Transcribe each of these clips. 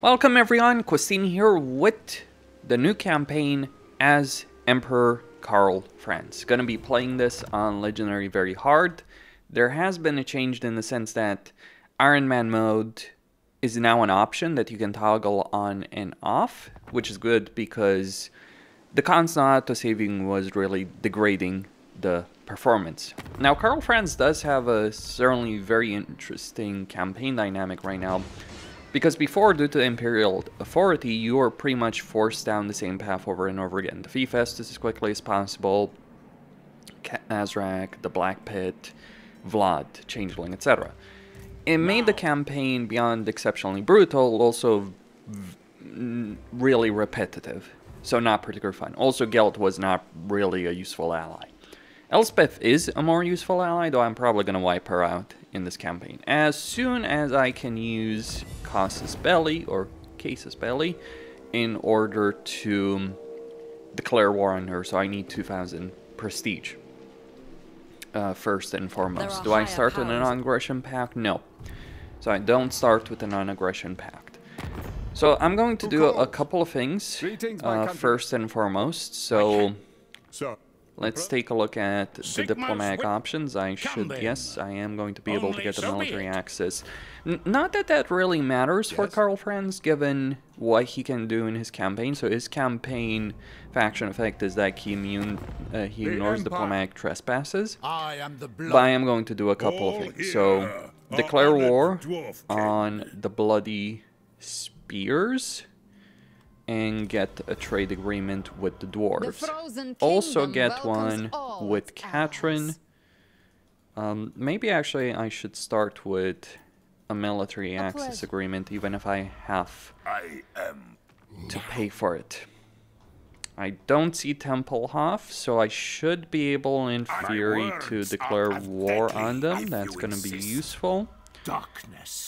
Welcome everyone, Christine here with the new campaign as Emperor Karl Franz. Gonna be playing this on Legendary very hard. There has been a change in the sense that Iron Man mode is now an option that you can toggle on and off, which is good because the constant auto-saving was really degrading the performance. Now Karl Franz does have a certainly very interesting campaign dynamic right now. Because before, due to Imperial authority, you were pretty much forced down the same path over and over again. Defeat Festus as quickly as possible, Azrak, the Black Pit, Vlad, Changeling, etc. It made the campaign beyond exceptionally brutal, also really repetitive, so not particularly fun. Also, Gelt was not really a useful ally. Elspeth is a more useful ally, though I'm probably going to wipe her out in this campaign. As soon as I can use Casus Belli, or Casus Belli, in order to declare war on her, so I need 2000 prestige. First and foremost. Do I start with a non-aggression pact? No. So I don't start with a non-aggression pact. So I'm going to do a couple of things, first and foremost, so... Let's take a look at the diplomatic options. Yes, I am going to be able to get the military access. Not that that really matters for Karl Franz, given what he can do in his campaign. So his campaign faction effect is that he ignores diplomatic trespasses. But I am going to do a couple of things. So, declare war on the Bloody Spears. And get a trade agreement with the dwarves. Also get one with Katrin. Maybe actually I should start with a military access agreement, even if I have to pay for it. I don't see Tempelhof, so I should be able, in theory, to declare war on them. That's going to be useful.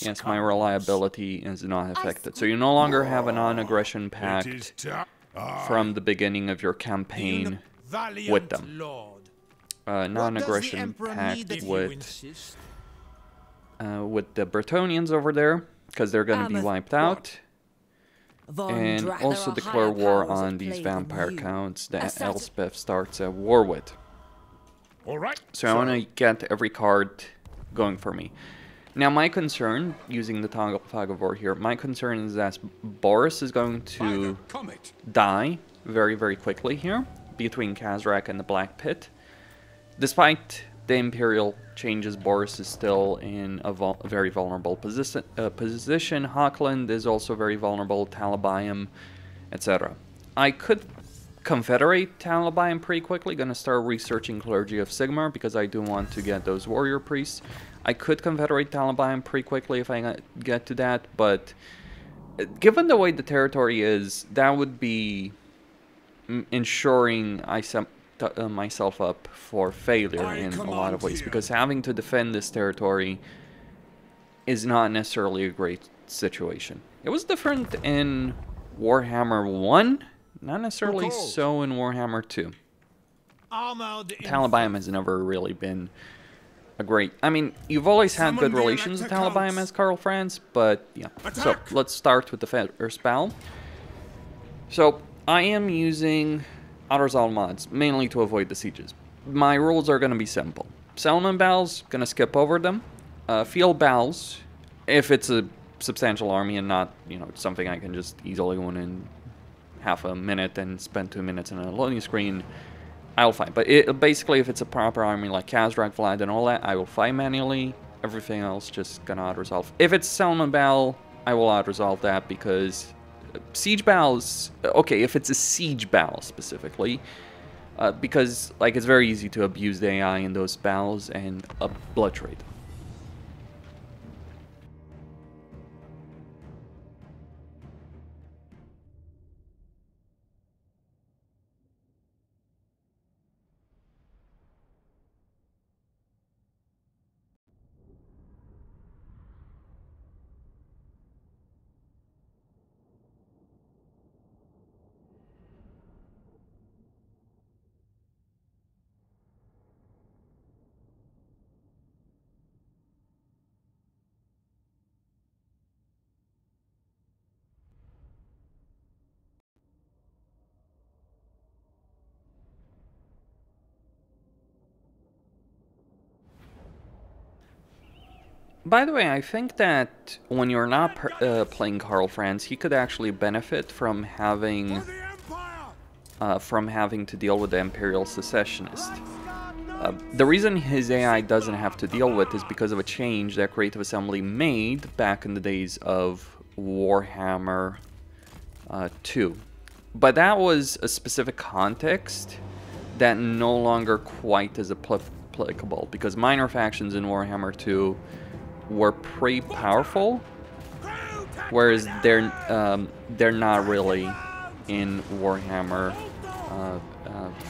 Yes, my reliability is not affected. So you no longer have a non-aggression pact from the beginning of your campaign with them. Non-aggression pact with the Bretonnians over there, because they're going to be wiped out. And also declare war on these vampire counts that Elspeth starts a war with. So I want to get every card going for me. Now my concern, using the Fog of War here, my concern is that Boris is going to die very, very quickly here, between Kazrak and the Black Pit. Despite the Imperial changes, Boris is still in a very vulnerable position. Hochland is also very vulnerable, Talabayam, etc. I could confederate Talabayam pretty quickly, gonna start researching Clergy of Sigmar, because I do want to get those warrior priests. I could confederate Talabayam pretty quickly if I get to that, but given the way the territory is, that would be ensuring I set myself up for failure in a lot of ways, because having to defend this territory is not necessarily a great situation. It was different in Warhammer 1, not necessarily so in Warhammer 2. Talabayam has never really been a great... I mean, you've always had good relations with Talabayam as Karl Franz, but yeah. So, let's start with the first battle. So, I am using auto-resolve mods, mainly to avoid the sieges. My rules are going to be simple. Settlement battles, going to skip over them. Field battles, if it's a substantial army and not, you know, something I can just easily win in half a minute and spend 2 minutes on a loading screen, I'll fight. But basically, if it's a proper army like Kazrak, Vlad, and all that, I will fight manually. Everything else just gonna auto-resolve. If it's settlement battle, I will auto-resolve that, because siege battles... Okay, if it's a siege battle specifically, because like it's very easy to abuse the AI in those battles and obliterate them. By the way, I think that when you're not playing Karl Franz, he could actually benefit from having to deal with the Imperial Secessionist. The reason his AI doesn't have to deal with is because of a change that Creative Assembly made back in the days of Warhammer 2. But that was a specific context that no longer quite is applicable, because minor factions in Warhammer 2 were pretty powerful, whereas they're not really in Warhammer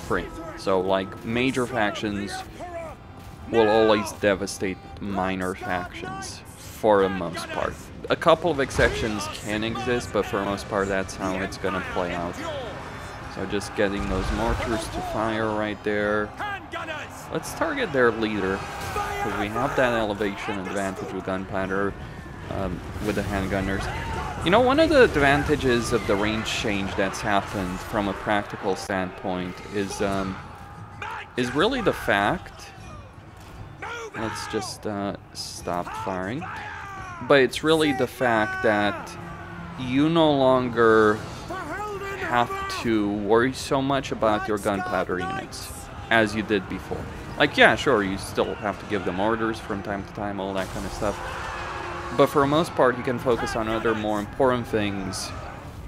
3. So like major factions will always devastate minor factions for the most part. A couple of exceptions can exist, but for the most part that's how it's gonna play out. So just getting those mortars to fire right there. Let's target their leader, because we have that elevation advantage with gunpowder with the handgunners. You know, one of the advantages of the range change that's happened from a practical standpoint is really the fact... Let's just stop firing. But it's really the fact that you no longer have to worry so much about your gunpowder units as you did before. Like, yeah, sure, you still have to give them orders from time to time, all that kind of stuff. But for the most part, you can focus on other more important things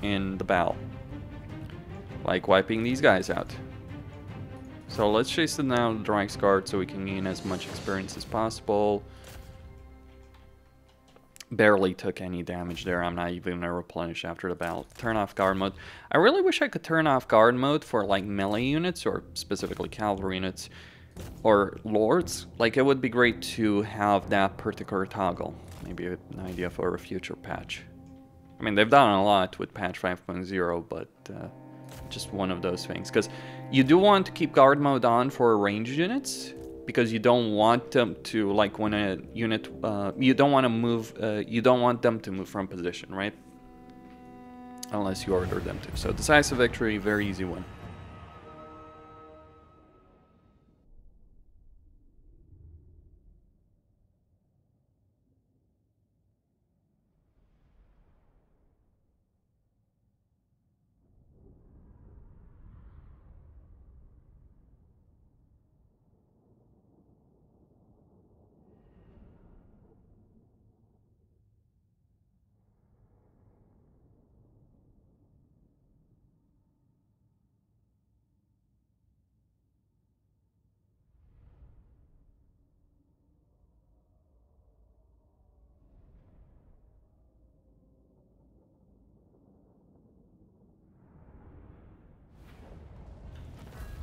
in the battle. Like wiping these guys out. So let's chase them down with the Reichsguard so we can gain as much experience as possible. Barely took any damage there. I'm not even gonna replenish after the battle. Turn off guard mode. I really wish I could turn off guard mode for like melee units, or specifically cavalry units, or lords. Like, it would be great to have that particular toggle. Maybe an idea for a future patch. I mean, they've done a lot with patch 5.0, but just one of those things. Because you do want to keep guard mode on for ranged units, because you don't want them to, like, when a unit, you don't want to move, you don't want them to move from position, right? Unless you order them to. So decisive victory, very easy one.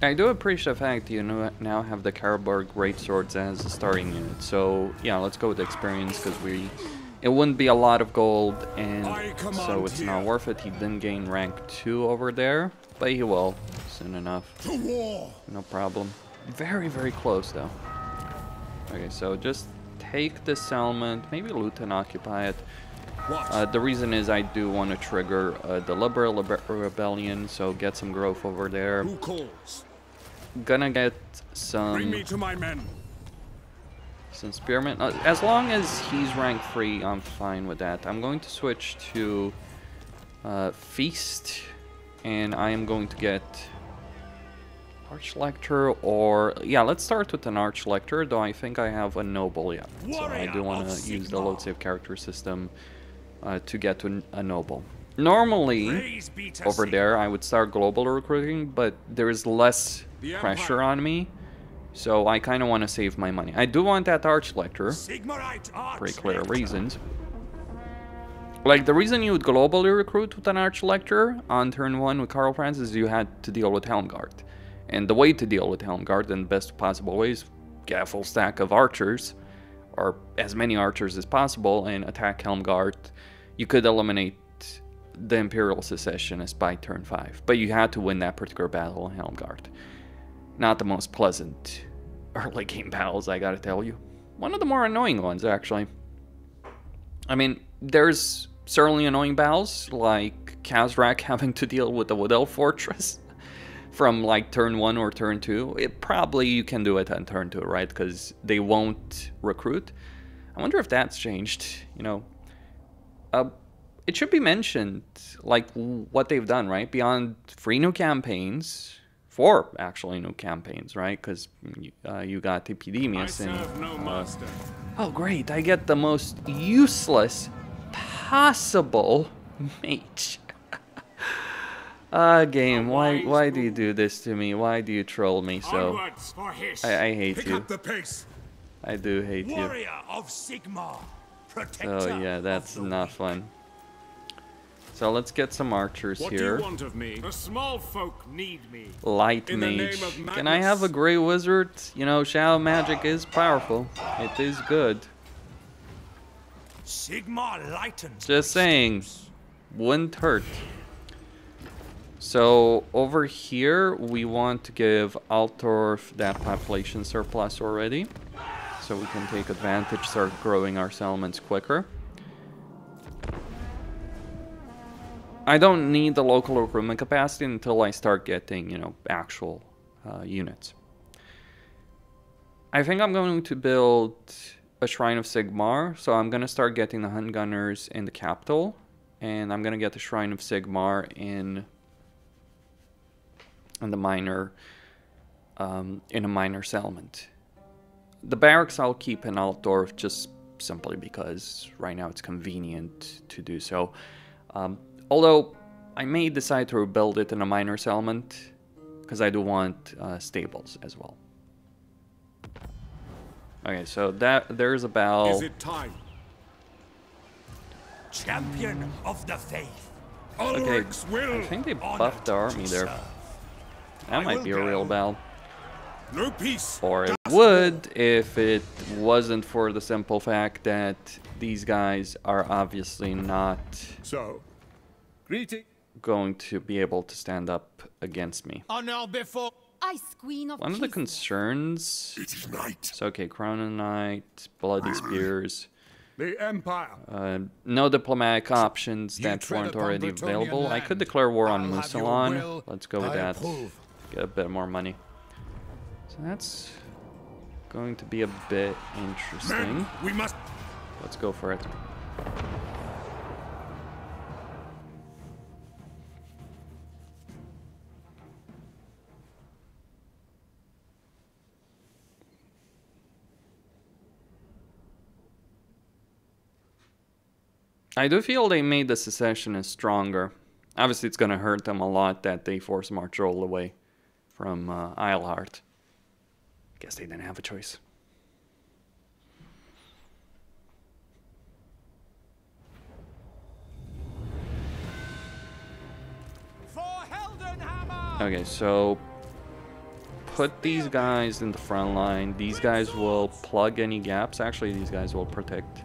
I do appreciate the fact you now have the Karlberg Greatswords as a starting unit. So yeah, let's go with experience, because it wouldn't be a lot of gold, and so it's not worth it. He didn't gain rank 2 over there, but he will soon enough. No problem. Very, very close though. Okay, so just take this settlement, maybe loot and occupy it. The reason is I do want to trigger a deliberate rebellion, so get some growth over there. Who calls? Gonna get some... Bring me to my men. Some spearmen. As long as he's rank 3, I'm fine with that. I'm going to switch to Feast, and I am going to get Archlector, or... Yeah, let's start with an Archlector, though I think I have a Noble yet. So I do want to use the load save character system to get to a Noble. Normally, over there, I would start global recruiting, but there is less pressure on me, so I kind of want to save my money. I do want that Archlector, pretty clear reasons. Like, the reason you would globally recruit with an Archlector on turn 1 with Karl Franz is you had to deal with Helmguard. And the way to deal with Helmguard in the best possible way is get a full stack of archers, or as many archers as possible, and attack Helmguard. You could eliminate the Imperial Secessionists by turn 5, but you had to win that particular battle in Helmguard. Not the most pleasant early game battles, I gotta tell you. One of the more annoying ones, actually. I mean, there's certainly annoying battles, like Kazrak having to deal with the Wood Elf Fortress from like turn 1 or turn 2. Probably you can do it on turn 2, right? Because they won't recruit. I wonder if that's changed, you know. It should be mentioned, like, what they've done, right? Beyond 3 new campaigns, 4 actually new campaigns, right? Because you got Epidemius and... oh, great, I get the most useless possible mage. Game, why do you do this to me? Why do you troll me so? I hate you. I do hate you. So yeah, that's not fun. So let's get some archers here. What do you want of me? The small folk need me. Light mage. Can I have a grey wizard? You know, shadow magic is powerful. It is good. Sigmar lightens. Just saying, wouldn't hurt. So over here, we want to give Altorf that population surplus already, so we can take advantage, start growing our settlements quicker. I don't need the local recruitment capacity until I start getting, you know, actual units. I think I'm going to build a Shrine of Sigmar, so I'm going to start getting the Hunt Gunners in the capital, and I'm going to get the Shrine of Sigmar in the minor, in a minor settlement. The barracks I'll keep in Altdorf just simply because right now it's convenient to do so. Although I may decide to rebuild it in a minor settlement because I do want stables as well. Okay, so there's about... Is it time? Champion of the faith. Okay, I think they buffed the army there. That might be a real battle. No peace. Or it would if it wasn't for the simple fact that these guys are obviously not going to be able to stand up against me. Before One of the concerns... So, okay, Crown and Knight, Bloody Spears. The Empire. No diplomatic options that weren't already available. I could declare war on Musalon. Let's go with that. Get a bit more money. So that's going to be a bit interesting. We must. Let's go for it. I do feel they made the secessionists stronger. Obviously, it's going to hurt them a lot that they force march all the way from Eilhart. Guess they didn't have a choice. Okay, so put these guys in the front line. These guys will plug any gaps. Actually, these guys will protect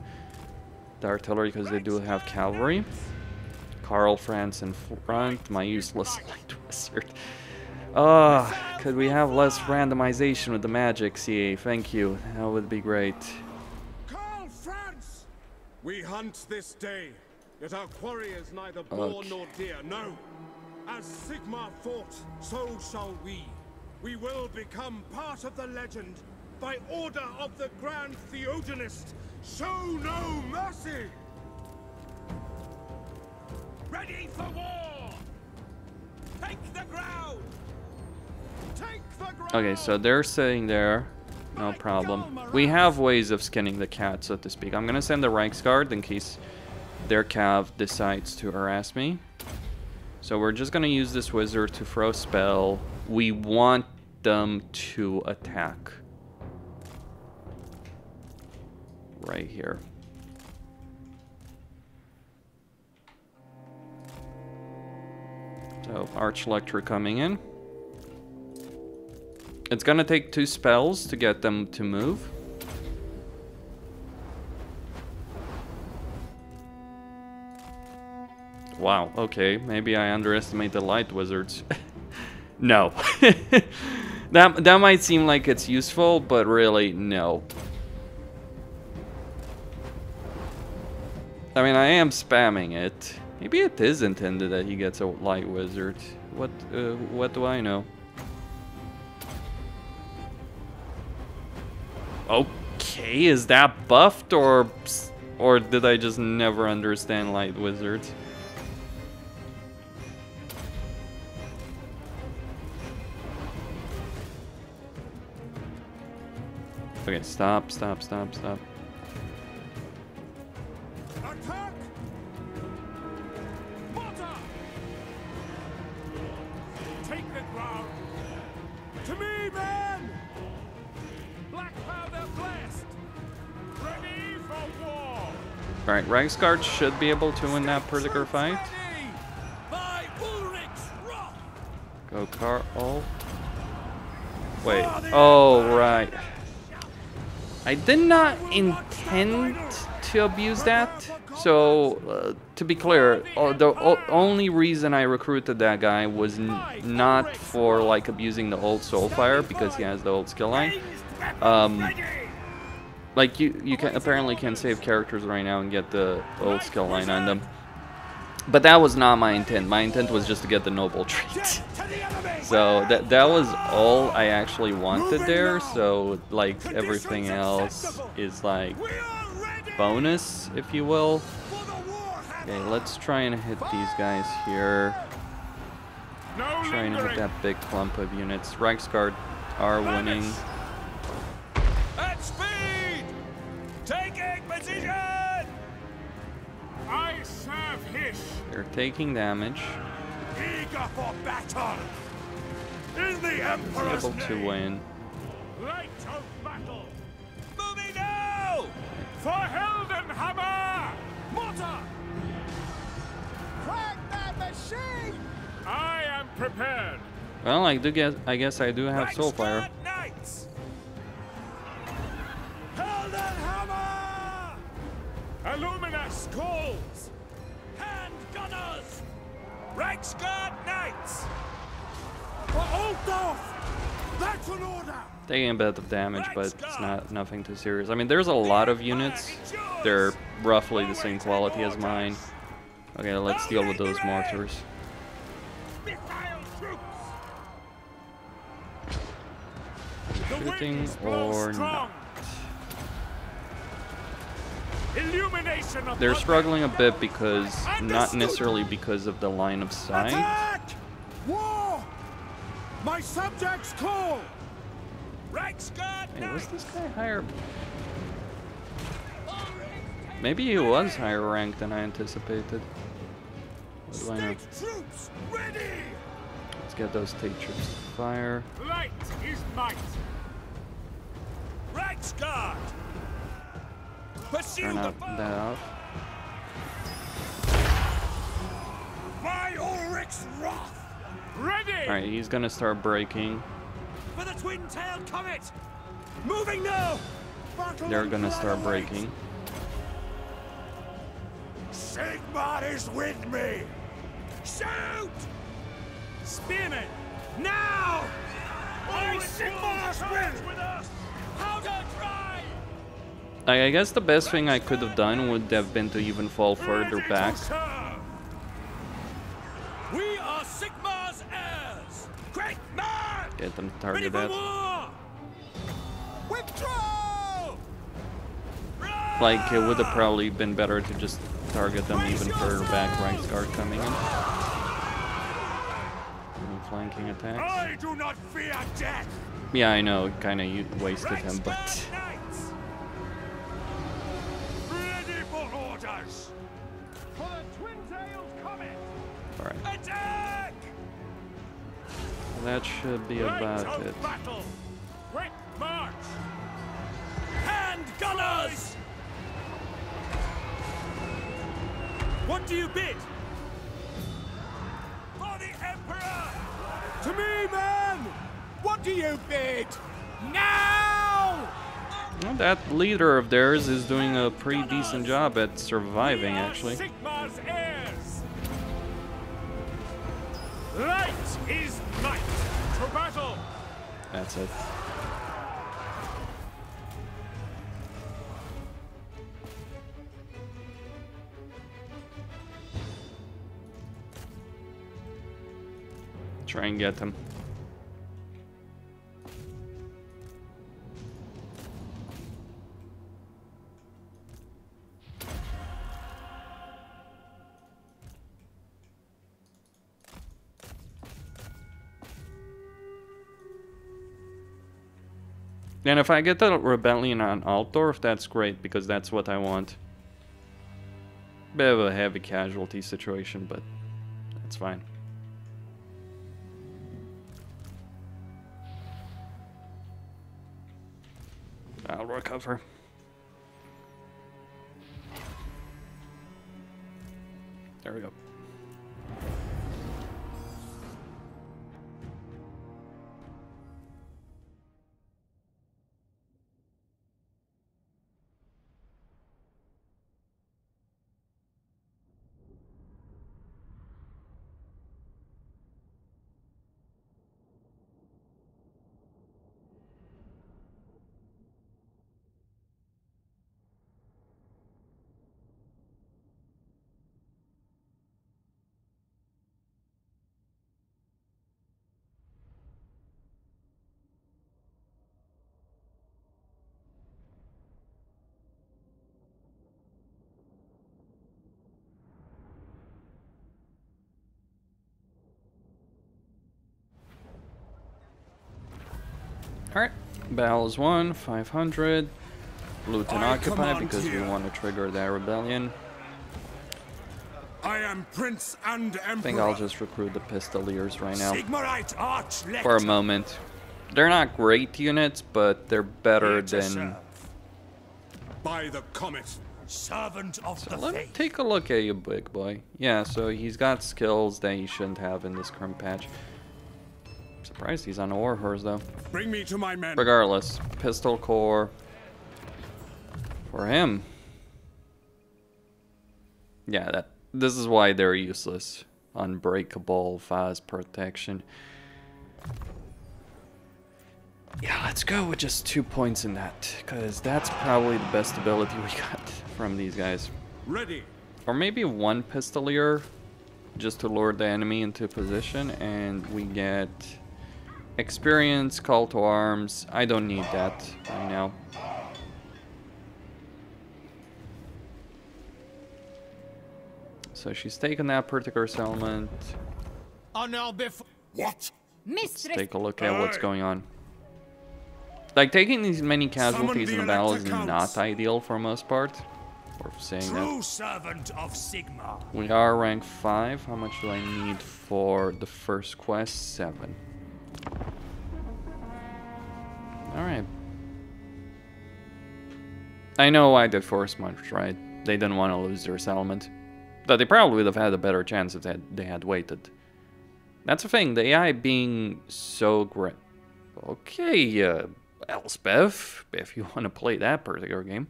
the artillery because they do have cavalry. Karl, Franz in front. My useless light wizard. Could we have less randomization with the magic, CA? Thank you. That would be great. Karl, Franz! We hunt this day, yet our quarry is neither boar nor deer. No. As Sigmar fought, so shall we. We will become part of the legend by order of the Grand Theogenist. Show no mercy! Ready for war! Take the ground! Take the ground! Okay, so they're sitting there. No problem. We have ways of skinning the cat, so to speak. I'm gonna send the Reichsguard in case their cav decides to harass me. So we're just gonna use this wizard to throw a spell. We want them to attack. Right here. So Archlector coming in. It's gonna take 2 spells to get them to move. Wow, okay, maybe I underestimate the light wizards. No. that might seem like it's useful, but really, no. I mean, I am spamming it. Maybe it is intended that he gets a light wizard. What do I know? Decay, is that buffed or did I just never understand light wizards? Okay, stop. Attack! Mortar! Take the ground! To me, men! Black powder blast! Ready for war! Alright, Ragsguard should be able to win that particular fight. By Ulrich's wrath! Go Karl. Wait. Oh, right. I did not intend to abuse that. So, to be clear, the only reason I recruited that guy was not for like abusing the old Soulfire, because he has the old skill line. Like you can apparently can save characters right now and get the old skill line on them. But that was not my intent. My intent was just to get the noble trait. So that was all I actually wanted there. So like everything else is like bonus, if you will. Okay, let's try and hit these guys here. Try and hit that big clump of units. Ragsguard are winning. At speed! Taking position! I serve Hish! They're taking damage. Eager for battle! In the Emperor's Able to win. Light of battle! Moving now! For Heldenhammer! Mortar! Crack that machine! I am prepared. Well, I guess I do have Soulfire. Knights! Heldenhammer! Illuminous calls! Hand gunners! Reichsguard Knights! For Altdorf! That's an order! Taking a bit of damage, but it's nothing too serious. I mean, there's a lot of units. They're roughly the same quality as mine. Okay, let's deal with those mortars. Shooting or not. They're struggling a bit because, not necessarily because of the line of sight. Attack! War! My subjects call! Reichsguard Hey, was Knights! this guy higher? Maybe he was higher ranked than I anticipated. What do I know? State troops ready! Let's get those state troops to fire. Light is might! Reichsguard! Pursue Turn the out foe! that off. By Ulrich's wrath! Ready! Alright, he's gonna start breaking. For the twin-tailed comet! Moving now! They're gonna start breaking. Sigmar is with me! Shoot! Spearmen! Now! By Sigmar's with us! Powder dry! I guess the best thing I could have done would have been to even fall further back. We are Sigmar's heirs! Great man! Get them to Ready target for that. war! Withdraw! Like, it would have probably been better to just target them even further back. Reichsguard coming in. Any flanking attacks. I do not fear death! Yeah, I know, kinda you wasted him, but... Knights! Ready for orders! For the twin-tailed comet! Alright, Attack! that should be Light about of it. battle! Quick march! Hand gunners! What do you bid? For the Emperor! To me, man! What do you bid? Now! Well, that leader of theirs is doing a pretty decent job at surviving, actually. Sigmar's heirs! Light is might! To battle! That's it. Try and get him. And if I get the rebellion on Altdorf, that's great, because that's what I want. Bit of a heavy casualty situation, but that's fine. I'll recover. There we go. Alright, battle is won, 500. Loot and occupy because we want to trigger that rebellion. I am Prince and Emperor. I think I'll just recruit the Pistoliers right now. Sigmarite Archlector. For a moment. They're not great units, but they're better than... By the comet. Servant of So the let me faith. take a look at you, big boy. Yeah, so he's got skills that he shouldn't have in this current patch. Surprised he's on a war horse though. Bring me to my men. Regardless, pistol core for him. Yeah, this is why they're useless. Unbreakable, fast protection. Yeah, let's go with just 2 points in that, because that's probably the best ability we got from these guys. Ready. Or maybe 1 Pistolier, just to lure the enemy into position, and we get experience, call to arms. I don't need that right now. So she's taken that particular settlement. What? Let's take a look at what's going on. Like, taking these many casualties in a battle is not ideal for most part. Worth saying True that. servant of Sigmar. We are rank 5. How much do I need for the first quest? 7. Alright. I know why they forced much, right? They didn't want to lose their settlement. But they probably would have had a better chance if they had waited. That's the thing, the AI being so great. Okay, Elspeth, if you want to play that particular game.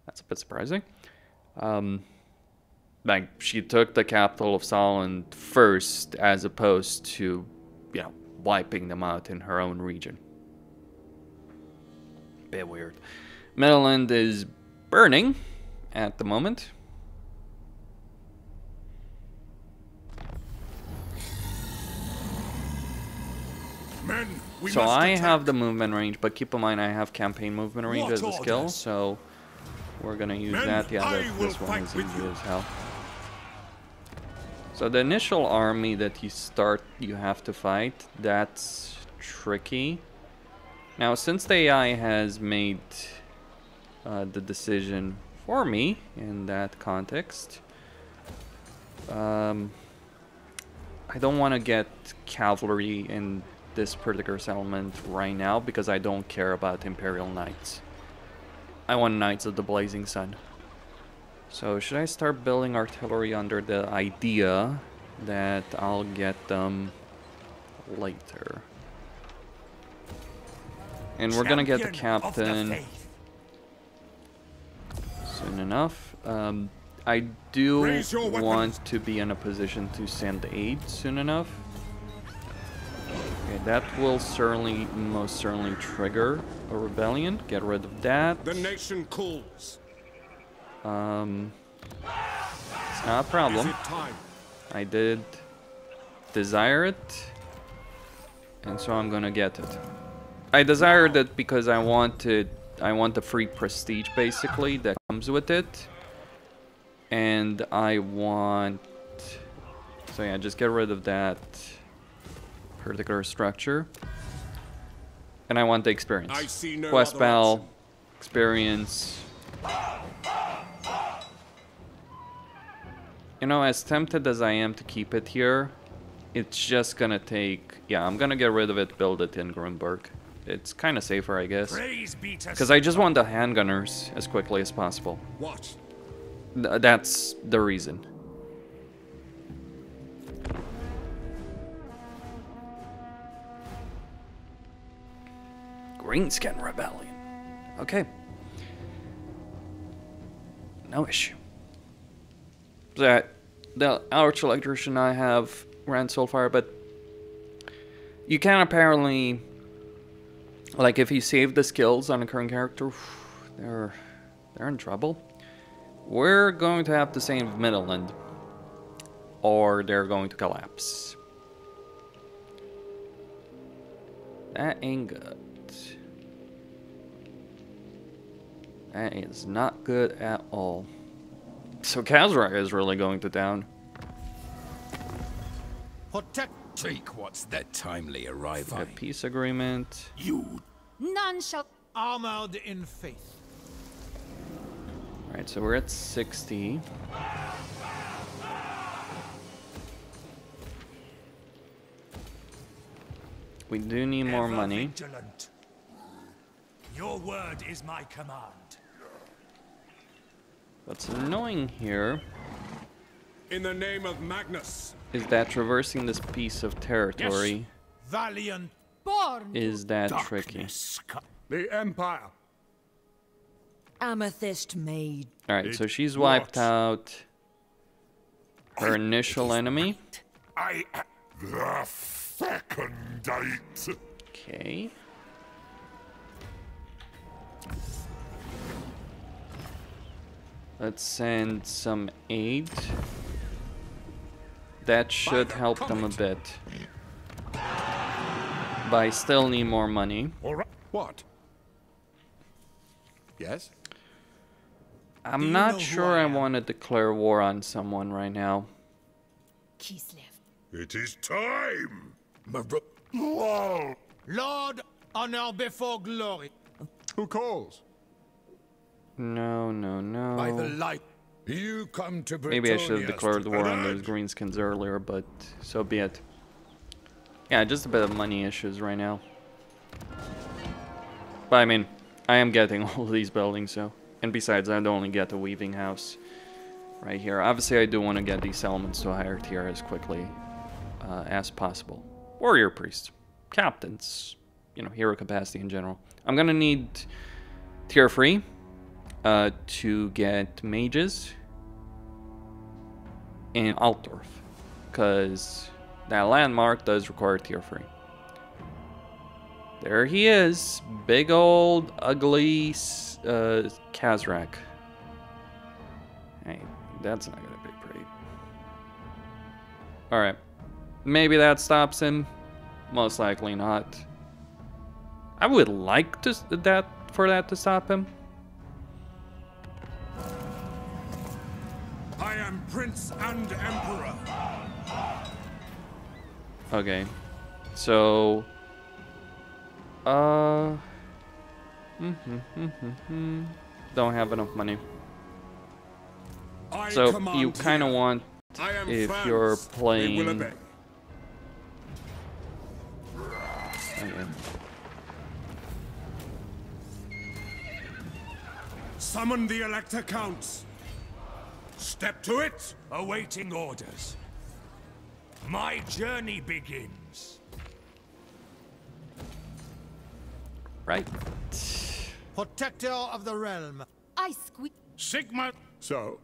That's a bit surprising. Like, she took the capital of Solon first, as opposed to, you know, wiping them out in her own region. Bit weird. Midland is burning at the moment. Men, we So must I attack. have the movement range, but keep in mind I have campaign movement range as a skill, so we're gonna use Men, that. Yeah, I this will one is fight with easy you. as hell. So the initial army that you have to fight, that's tricky. Now, since the AI has made the decision for me in that context, I don't want to get cavalry in this particular settlement right now because I don't care about Imperial Knights. I want Knights of the Blazing Sun. So should I start building artillery under the idea that I'll get them later? And we're gonna get the Champion of the captain faith. soon enough. I do Raise your weapons. want to be in a position to send aid soon enough. Okay, that will most certainly trigger a rebellion. Get rid of that. The nation calls. It's not a problem. Is it time? I did desire it, and so I'm gonna get it. I desired it because I want the free prestige basically that comes with it, and I want. So yeah, just get rid of that particular structure. And I want the experience. I see no Quest other bell, option. experience. You know, as tempted as I am to keep it here, it's just gonna take... Yeah, I'm gonna get rid of it, build it in Grunberg. It's kind of safer, I guess. Because I just want the handgunners as quickly as possible. What? That's the reason. Greenskin Rebellion. Okay. No issue. The Arch Electrician I have ran so far, but you can apparently, like, if you save the skills on a current character, they're in trouble. We're going to have to save Midland, or they're going to collapse. That ain't good. That is not good at all. So Kazrak is really going to down. Take what's that timely arrival? A peace agreement. You. None shall armored in faith. Alright, so we're at 60. We do need more money. Vigilant. Your word is my command. What's annoying here In the name of Magnus. is that traversing this piece of territory Valiant. born. is that tricky. Darkness The Empire. Amethyst maid. Alright, so she's wiped out her initial enemy. I. The fecundate. Okay. Let's send some aid. That should help them a bit. But I still need more money. All right. What? Yes? I'm not sure I want to declare war on someone right now. Kislev. It is time. Lord, honor before glory. Who calls? No, no, no. By the light. You come to Maybe I should have Britonius declared to war on purge. those greenskins earlier, but so be it. Yeah, just a bit of money issues right now. But I mean, I am getting all of these buildings, so. And besides, I'd only get the weaving house right here. Obviously, I do want to get these settlements to a higher tier as quickly as possible. Warrior priests, captains, you know, hero capacity in general. I'm gonna need tier 3 to get mages in Altdorf, because that landmark does require tier 3. There he is, big old ugly Kazrak. Hey, that's not gonna be pretty. Alright, maybe that stops him. Most likely not. I would like to for that to stop him. I am Prince and Emperor. Okay, so don't have enough money. I So command you kind of here. want, I am if Franz. you're They will playing. obey. Okay. Summon the Elector Counts. Step to it. Awaiting orders. My journey begins. Right. Protector of the realm. I squeak. Sigma. So,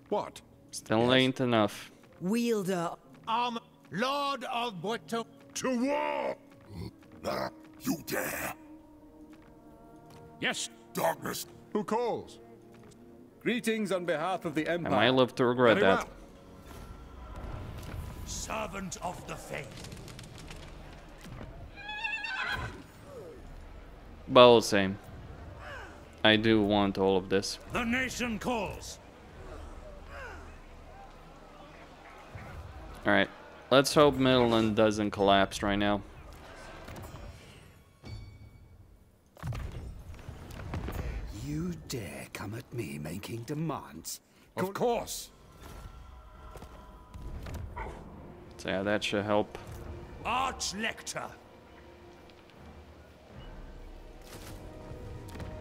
what? Still ain't enough. Wielder. Armor. Lord of Breton. To war! You dare! Yes, darkness. Who calls? Greetings on behalf of the I Empire. might live to regret Very that. well. Servant of the faith. But all the same, I do want all of this. The nation calls. Alright, let's hope Midland doesn't collapse right now. dare come at me making demands? Of course. So yeah, that should help. Archlector.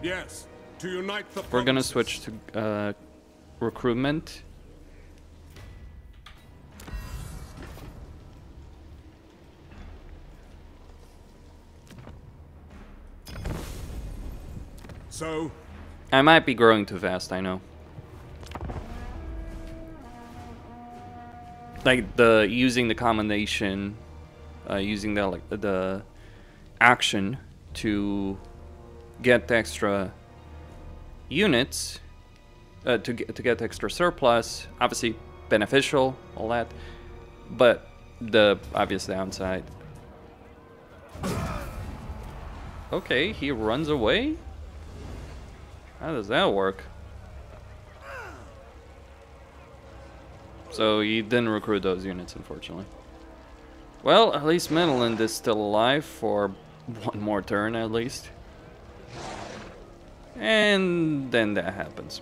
Yes, to unite the We're gonna provinces. switch to recruitment. So, I might be growing too fast, I know. Like the using the combination, using the action to get extra units, to get extra surplus, obviously beneficial, all that, but the obvious downside. Okay, he runs away? How does that work? So he didn't recruit those units, unfortunately. Well, at least Midland is still alive for one more turn, at least. And then that happens.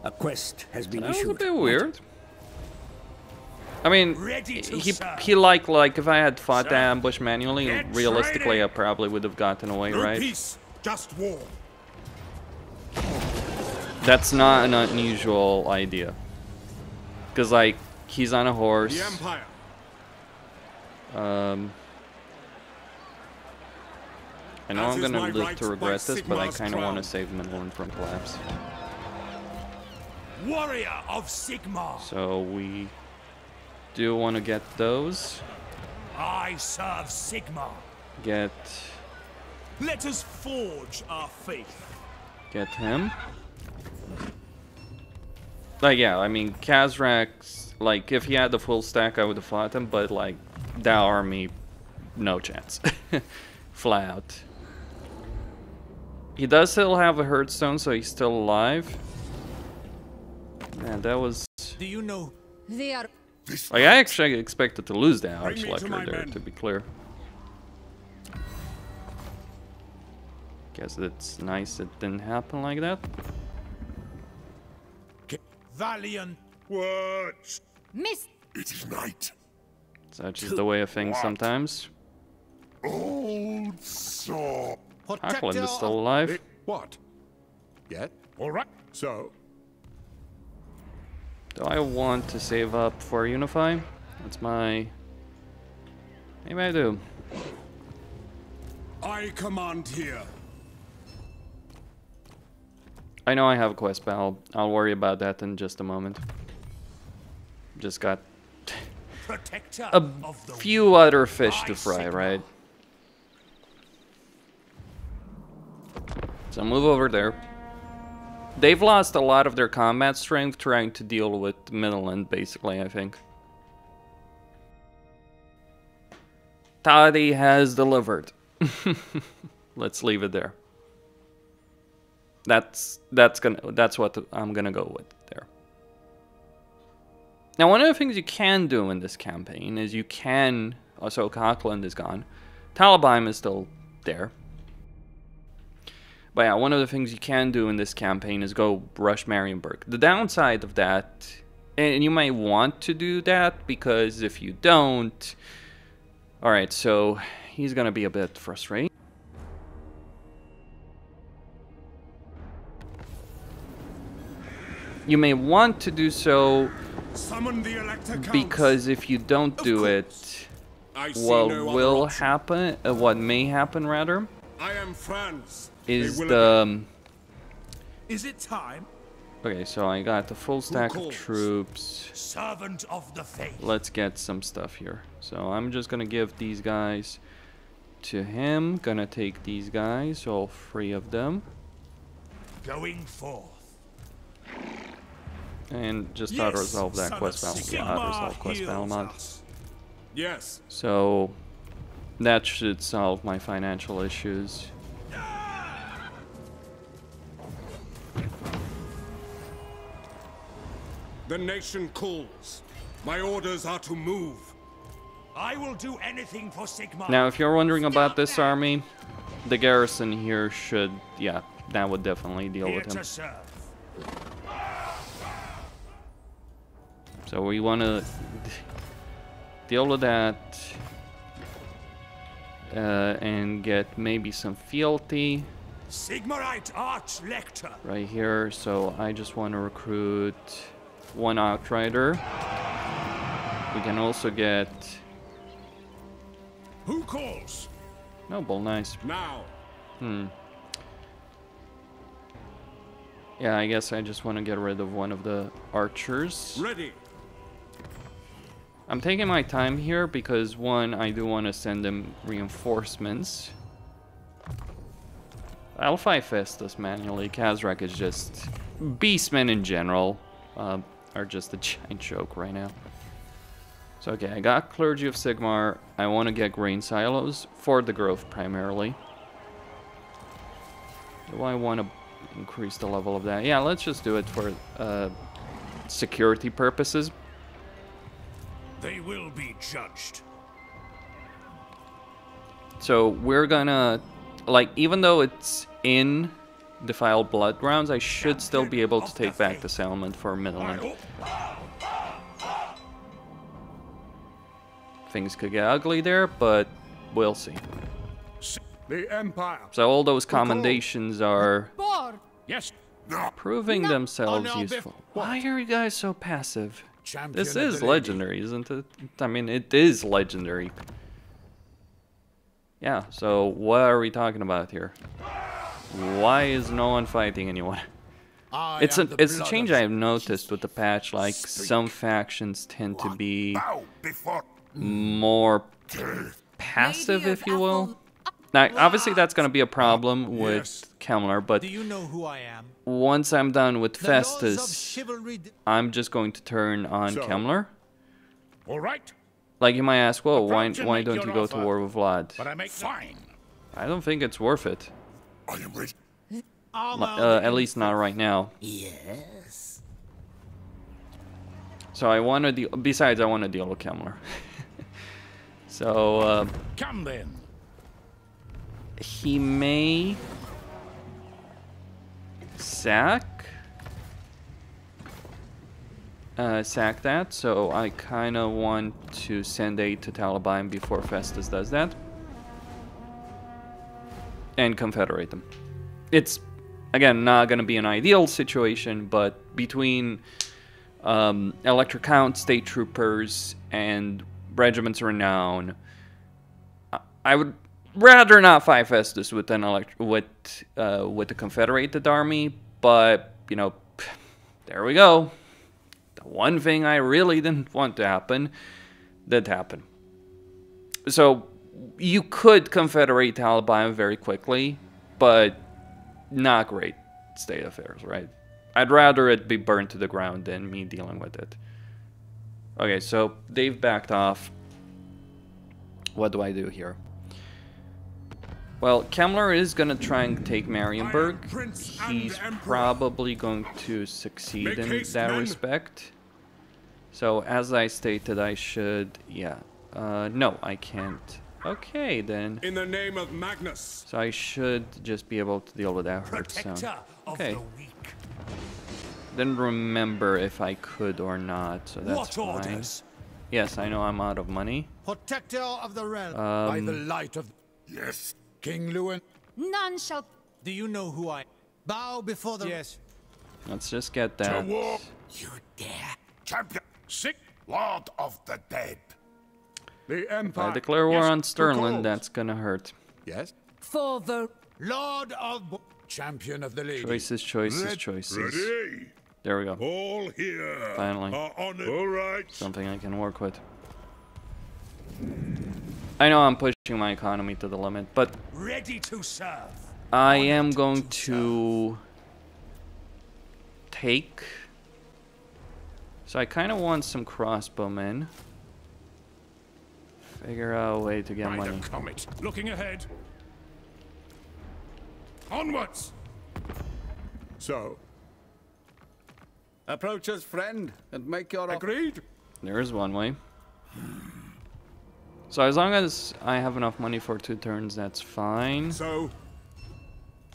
A quest has been That was issued. a bit weird. I mean, Ready to serve. he like if I had fought Sir, the ambush manually, get realistically ready. I probably would have gotten away, no right? peace, just war. That's not an unusual idea. Because, like, he's on a horse. The Empire. I know As I'm is gonna my live right to regret by this, but I Sigmar's kind of want to crown. save Midland from collapse. Warrior of Sigmar. So we do want to get those. I serve Sigmar. Get Let us forge our faith. him. Like, yeah, I mean, Kazrak's, like, if he had the full stack, I would have fought him, but, like, that army, no chance. Flat out. He does still have a Hearthstone, so he's still alive. Man, that was... Do you know? They are Like, I actually expected to lose that Bring me to Archlector my there, men. to be clear. Guess it's nice it didn't happen like that. Valiant. Words. Miss. It is night. Such is the way of things sometimes. Old saw. Auckland is still alive. What? Yet? All right. So, Do I want to save up for Unify? That's my... Maybe I do. I command here. I know I have a quest, but I'll worry about that in just a moment. Just got Protector a of the few other fish to fry, Sigmar. right? So move over there. They've lost a lot of their combat strength trying to deal with Midland, basically, I think. Toddy has delivered. Let's leave it there. That's what I'm gonna go with there. Now, one of the things you can do in this campaign is you can... Also, Auckland is gone. Talabheim is still there. But yeah, one of the things you can do in this campaign is go rush Marienburg. The downside of that, and you might want to do that, because if you don't... Alright, so he's gonna be a bit frustrating. You may want to do so Summon the Elector Counts. because if you don't do it, I see what no other will option. happen, what may happen rather, I am Franz. is They will the... Is it time? Okay, so I got the full stack of calls? troops. Servant of the faith. Let's get some stuff here. So I'm just gonna give these guys to him. Gonna take these guys, all 3 of them. Going forth. And just Yes, auto-resolve that son quest of battle. Sigmar Yeah, auto-resolve quest heals battle mod. us. Yes. So that should solve my financial issues. The nation calls. My orders are to move. I will do anything for Sigmar. Now, if you're wondering about this army, the garrison here should, yeah, that would definitely deal Here with him. to serve. So we want to deal with that and get maybe some fealty Sigmarite Arch-Lector. right here. So I just want to recruit one Outrider. We can also get Who calls? Noble, nice. Now. Yeah, I guess I just want to get rid of one of the archers. Ready. I'm taking my time here because, one, I do want to send them reinforcements. I'll fight Festus manually. Kazrak is just... Beastmen in general are just a giant joke right now. So, okay, I got Clergy of Sigmar. I want to get grain silos for the growth primarily. Do I want to increase the level of that? Yeah, let's just do it for security purposes. They will be judged. So we're gonna, like, even though it's in defiled blood grounds, I should still be able to take back the settlement for Midland. Things could get ugly there, but we'll see. The Empire. So all those commendations are Bor. Yes. proving themselves no, useful. Why are you guys so passive? Champion This of is the lady. legendary, isn't it? I mean, it is legendary. Yeah, so what are we talking about here? Why is no one fighting anyone? It's a change I have noticed with the patch. Like, some factions tend to be Bow before more passive, if you will. Now, obviously that's going to be a problem with Kemler, but Do you know who I am? once I'm done with The laws of Festus, chivalry. I'm just going to turn on So- Kemler. All right, Like, you might ask, well, why Approach and don't make you your go to offer. war with Vlad? but I make fine. I don't think it's worth it. I am ready. At least not right now. Yes. So I want to deal. Besides, I want to deal with Kemler. So Come then. he may sack that. So I kind of want to send aid to Taliban before Festus does that, and confederate them. It's again not going to be an ideal situation, but between Electric Count, State Troopers, and Regiments of Renown, I would rather not fight Festus with an with the Confederated army. But you know, there we go. The one thing I really didn't want to happen did happen. So you could confederate Taliban very quickly, but not great state affairs, right? I'd rather it be burned to the ground than me dealing with it. Okay, so they've backed off. What do I do here? Well, Kemler is going to try and take Marienburg. He's probably going to succeed in that respect. So, as I stated, I should... Yeah. No, I can't. Okay, then. In the name of Magnus. So I should just be able to deal with that hurt sound. Protector of Okay. the weak. Didn't remember if I could or not, so that's What fine. orders? Yes, I know I'm out of money. Protector of the realm. By the light of yes, King Lewin. None shall. Do you know who I am? Bow before the. Yes. Let's just get To that. war, You dare. champion, sick, Lord of the dead. The If Empire. I declare war Yes, on who Stirland, calls? that's gonna hurt. Yes. For the. Lord of. Champion of the lady. Choices, choices, choices. Ready. There we go. All here. Finally. Are honored. All right. Something I can work with. I know I'm pushing my economy to the limit, but Ready to serve. I am going to take... So I kind of want some crossbowmen. Figure out a way to get By money. the comet. Looking ahead. Onwards. So, Approach us, friend, and make your offer. agreed. There's one way. So as long as I have enough money for 2 turns, that's fine. So,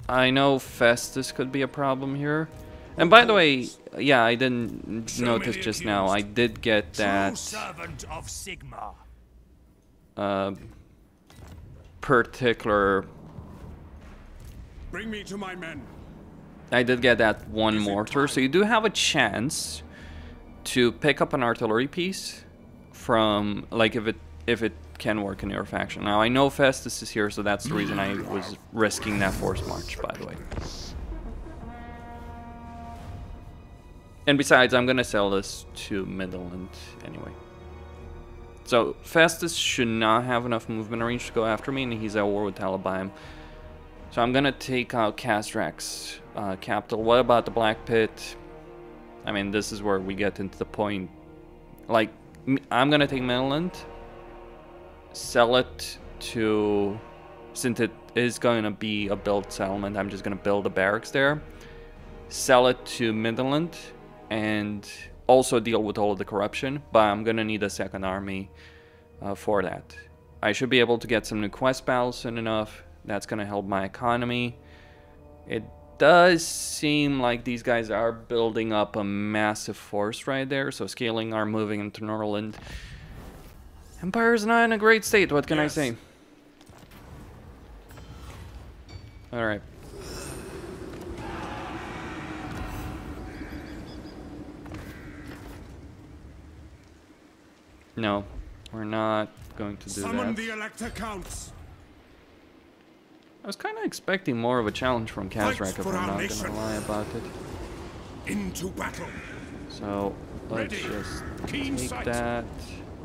I know Festus could be a problem here. And by the way, yeah, I didn't notice just now. I did get that servant of Sigmar. particular. bring me to my men. I did get that 1 mortar, so you do have a chance to pick up an artillery piece from, like, if it can work in your faction. Now I know Festus is here, so that's the reason I was risking that force march, by the way. And besides, I'm gonna sell this to Midland anyway. So Festus should not have enough movement range to go after me, and he's at war with Talabheim. So I'm gonna take out Kazrak's capital. What about the Black Pit? I mean, this is where we get into the point. Like, I'm gonna take Midland, sell it to, since it is gonna be a built settlement, I'm just gonna build a barracks there, sell it to Midland, and also deal with all of the corruption. But I'm gonna need a second army for that. I should be able to get some new quest battles soon enough. That's gonna help my economy. It does seem like these guys are building up a massive force right there, so scaling are moving into Norland. Empire's not in a great state, what can I say? Alright. No, we're not going to do Summon that. the Elector Counts. I was kind of expecting more of a challenge from Kazrak, if for I'm our not nation. gonna lie about it. Into battle. So, let's Ready. just Keen take sight. that.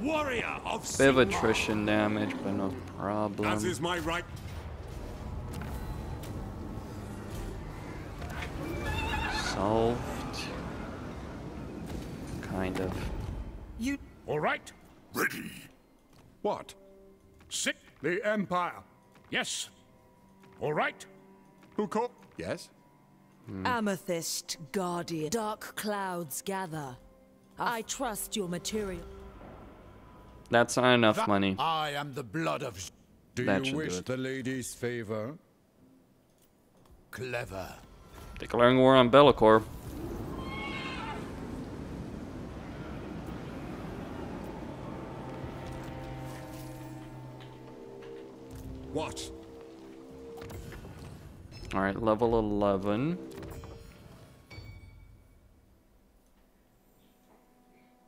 Warrior of Bit of Sigmar. attrition damage, but no As problem. is my right. Solved. Kind of. You All right. Ready. What? Sick. The Empire. Yes. All right. Who called? Yes. Amethyst Guardian. Dark clouds gather. I trust your material. That's not enough money. I am the blood of... Do That you should do wish it. the lady's favor? Clever. Declaring war on Bellicor. What? Alright, level 11.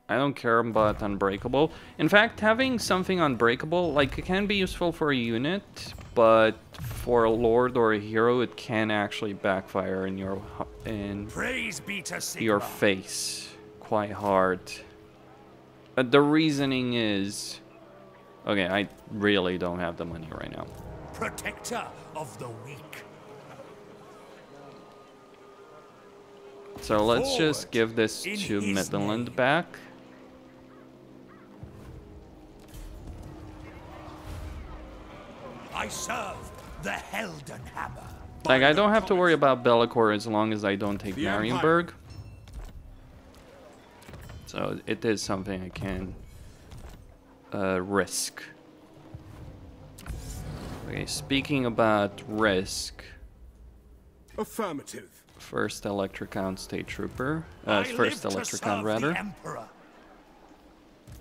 I don't care about Unbreakable. In fact, having something Unbreakable, like, it can be useful for a unit, but for a lord or a hero, it can actually backfire in your Praise be to Sigmar. your face quite hard. The reasoning is... Okay, I really don't have the money right now. Protector of the weak. So let's just Forward give this in to his Midland name. back. I serve the Helden Hammer. Like, I don't have to worry about Bellicor as long as I don't take The Empire. Marienburg. So it is something I can risk. Okay, speaking about risk, Affirmative. first Electricon State Trooper, I first live to Electricon serve rather, the Emperor.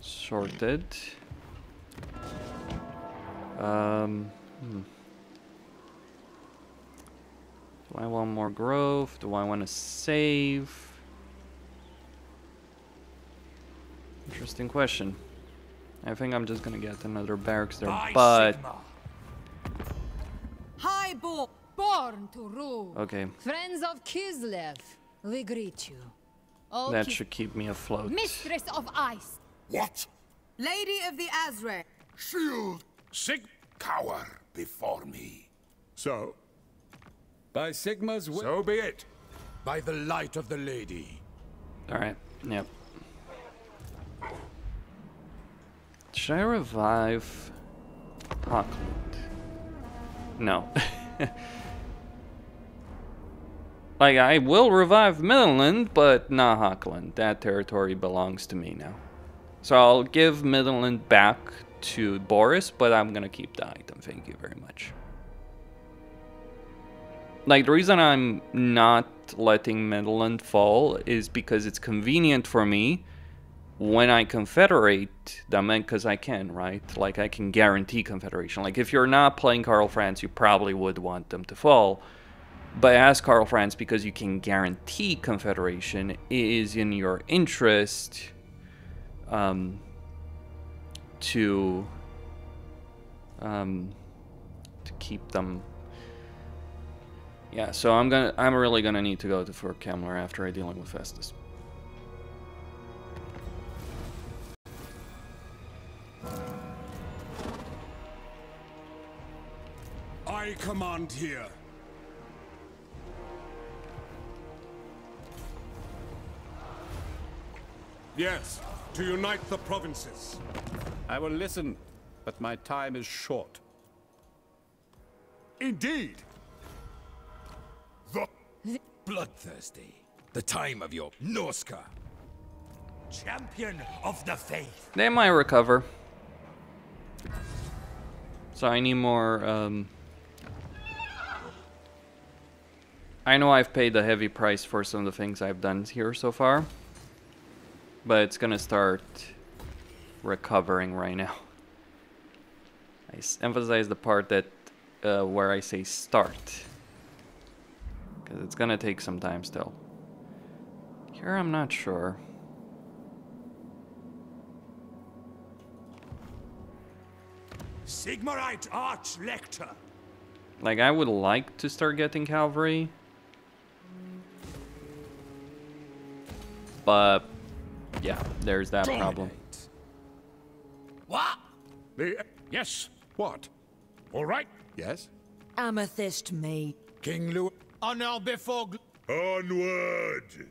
sorted. Do I want more growth? Do I want to save? Interesting question. I think I'm just gonna get another barracks there, By but Sigmar. highborn, born to rule. okay, Friends of Kislev, we greet you. Oh, that should keep me afloat. Mistress of Ice, What? Lady of the Azrael. Shield. Sig. Cower before me. So? By Sigma's will. So be it. By the light of the lady. All right, yep. Should I revive Hockland? No. Like, I will revive Midland, but not Hockland. That territory belongs to me now. So I'll give Midland back to Boris, but I'm gonna keep the item, thank you very much. Like, the reason I'm not letting Midland fall is because it's convenient for me when I confederate them, and because I can, right? Like, I can guarantee confederation. Like, if you're not playing Karl Franz, you probably would want them to fall. But as Karl Franz, because you can guarantee confederation, it is in your interest to keep them. Yeah, so I'm really gonna need to go to Fort Kemmler after dealing with Festus. I command here. Yes, to unite the provinces. I will listen, but my time is short. Indeed. The bloodthirsty. The time of your Norska. Champion of the faith. They might recover. So I need more, I know I've paid a heavy price for some of the things I've done here so far, but it's gonna start recovering right now. I emphasize the part that where I say start, because it's gonna take some time still. Here I'm not sure. Sigmarite Arch-Lector. Like, I would like to start getting cavalry, but yeah, there's that problem. What? Yes. What? All right. Yes? Amethyst me. King Louis. Honor before... Onward.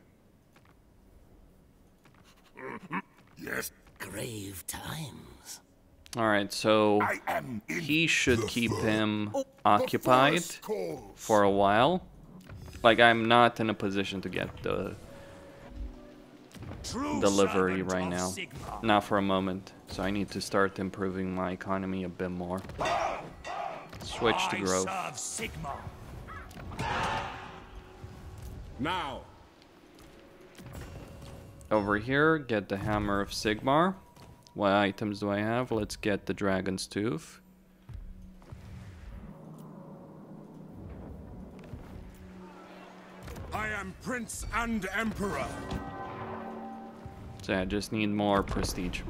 Yes. Grave times. Alright, so I am in he should the keep fur. him The occupied forest calls. for a while. Like, I'm not in a position to get the True delivery servant right of now. Sigmar. Not for a moment. So I need to start improving my economy a bit more. Switch to I growth. serve Sigmar. Now, Over here, get the Hammer of Sigmar. What items do I have? Let's get the Dragon's Tooth. I am Prince and Emperor. So I just need more prestige.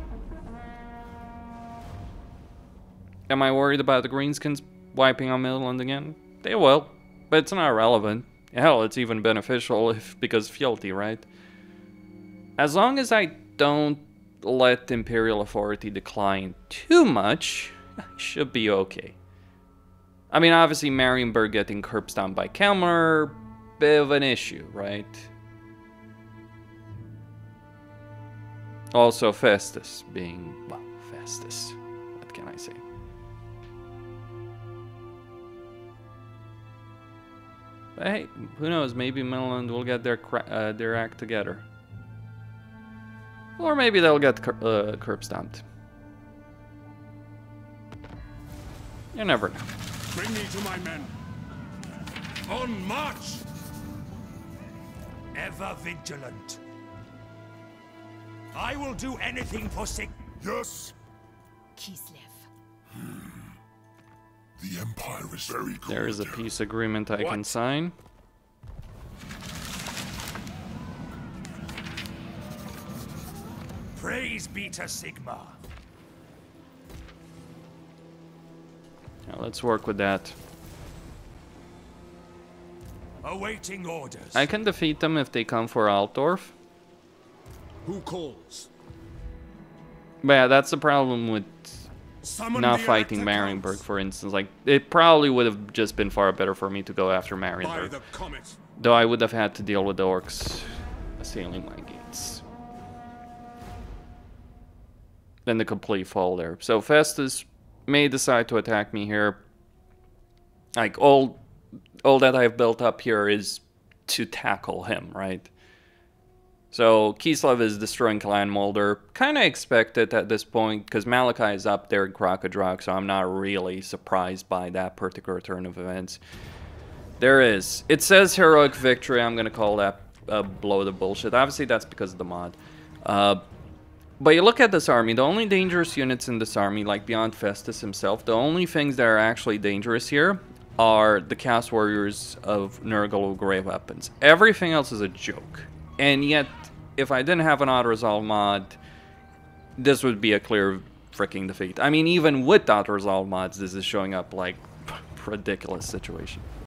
Am I worried about the Greenskins wiping on Midland again? They will, but it's not relevant. Hell, it's even beneficial if because fealty, right? As long as I don't let Imperial authority decline too much, I should be okay. I mean, obviously Marienburg getting curbs down by Kemmler, bit of an issue, right? Also Festus being, well, Festus. What can I say? But hey, who knows? Maybe Midland will get their act together. Or maybe they'll get curb stomped. You never know. Bring me to my men. On march! Ever vigilant. I will do anything for Sig... Yes. Kislev. The Empire is very cold. There is a peace agreement I can sign. Praise be to Sigmar. Now let's work with that. Awaiting orders. I can defeat them if they come for Altdorf. Who calls? But yeah, that's the problem with Summon not the fighting Elector Marienburg, Counts. for instance. Like, it probably would have just been far better for me to go after By Marienburg. the comet. Though I would have had to deal with the orcs assailing my gates. Then the complete fall there. So Festus may decide to attack me here. Like, all that I've built up here is to tackle him, right? So Kislev is destroying Clan Molder. Kind of expected at this point, because Malachi is up there in Crocodrock, so I'm not really surprised by that particular turn of events. There is. It says Heroic Victory. I'm going to call that a blow of bullshit. Obviously, that's because of the mod. But you look at this army, the only dangerous units in this army, like beyond Festus himself, the only things that are actually dangerous here are the Chaos Warriors of Nurgle with Grey Weapons. Everything else is a joke. And yet, if I didn't have an auto-resolve mod, this would be a clear freaking defeat. I mean, even with auto-resolve mods, this is showing up like ridiculous situation.